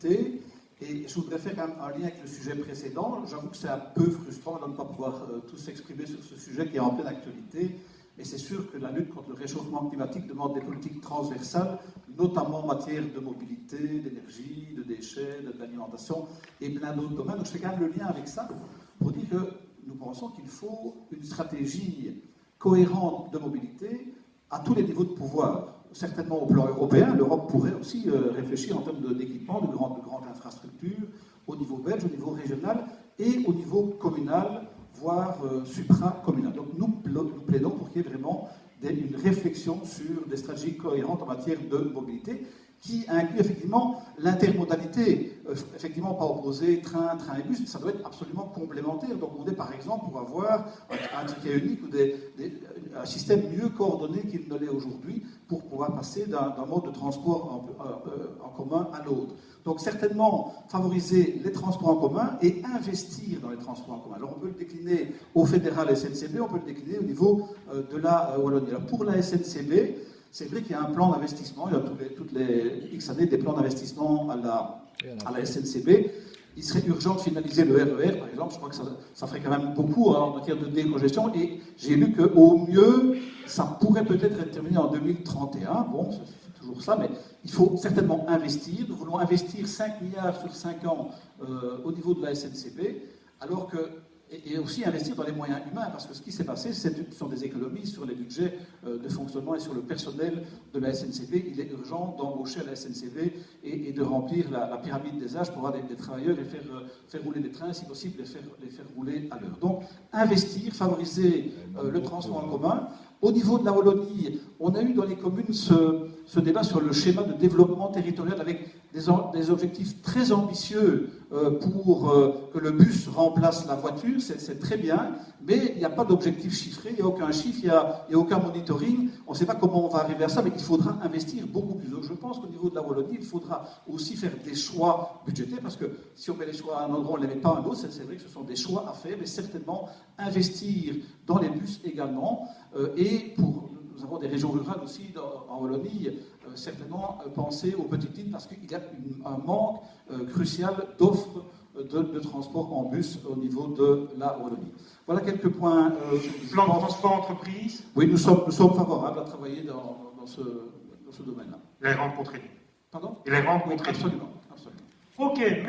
mobilité. Et je voudrais faire un lien avec le sujet précédent. J'avoue que c'est un peu frustrant de ne pas pouvoir tous s'exprimer sur ce sujet qui est en pleine actualité. Et c'est sûr que la lutte contre le réchauffement climatique demande des politiques transversales, notamment en matière de mobilité, d'énergie, de déchets, d'alimentation et plein d'autres domaines. Donc je fais quand même le lien avec ça pour dire que nous pensons qu'il faut une stratégie cohérente de mobilité à tous les niveaux de pouvoir. Certainement au plan européen, l'Europe pourrait aussi réfléchir en termes d'équipement, de grandes infrastructures, au niveau belge, au niveau régional et au niveau communal, voire supra-communal. Donc nous plaidons pour qu'il y ait vraiment une réflexion sur des stratégies cohérentes en matière de mobilité, qui inclut effectivement l'intermodalité, effectivement pas opposé train et bus, mais ça doit être absolument complémentaire. Donc on est par exemple pour avoir un ticket unique ou un système mieux coordonné qu'il ne l'est aujourd'hui pour pouvoir passer d'un mode de transport en commun à l'autre. Donc certainement favoriser les transports en commun et investir dans les transports en commun. Alors on peut le décliner au fédéral SNCB, on peut le décliner au niveau de la Wallonie. Alors pour la SNCB, c'est vrai qu'il y a un plan d'investissement, il y a toutes les X années des plans d'investissement à la SNCB. Il serait urgent de finaliser le RER, par exemple. Je crois que ça ferait quand même beaucoup en matière de décongestion. Et j'ai lu qu'au mieux, ça pourrait peut-être être terminé en 2031. Bon, c'est toujours ça, mais il faut certainement investir. Nous voulons investir 5 milliards sur 5 ans au niveau de la SNCB, alors que et aussi investir dans les moyens humains, parce que ce qui s'est passé, ce sont des économies sur les budgets de fonctionnement et sur le personnel de la SNCB. Il est urgent d'embaucher à la SNCB et de remplir la pyramide des âges pour avoir des travailleurs et faire rouler les trains, si possible, les faire rouler à l'heure. Donc, investir, favoriser le transport en commun. Au niveau de la Wallonie, on a eu dans les communes ce débat sur le schéma de développement territorial avec des objectifs très ambitieux pour que le bus remplace la voiture, c'est très bien, mais il n'y a pas d'objectif chiffré, il n'y a aucun chiffre, il n'y a aucun monitoring, on ne sait pas comment on va arriver à ça, mais il faudra investir beaucoup plus. Donc je pense qu'au niveau de la Wallonie, il faudra aussi faire des choix budgétaires, parce que si on met les choix à un endroit, on ne les met pas à un autre, c'est vrai que ce sont des choix à faire, mais certainement investir dans les bus également, nous avons des régions rurales aussi en Wallonie, certainement penser aux petites lignes parce qu'il y a un manque crucial d'offres de transport en bus au niveau de la Wallonie. Voilà quelques points. Plan de transport entreprise. Oui, nous sommes favorables à travailler dans ce domaine-là. Les rencontrer. Pardon ? Et les rencontrer. Absolument. Ok, merci.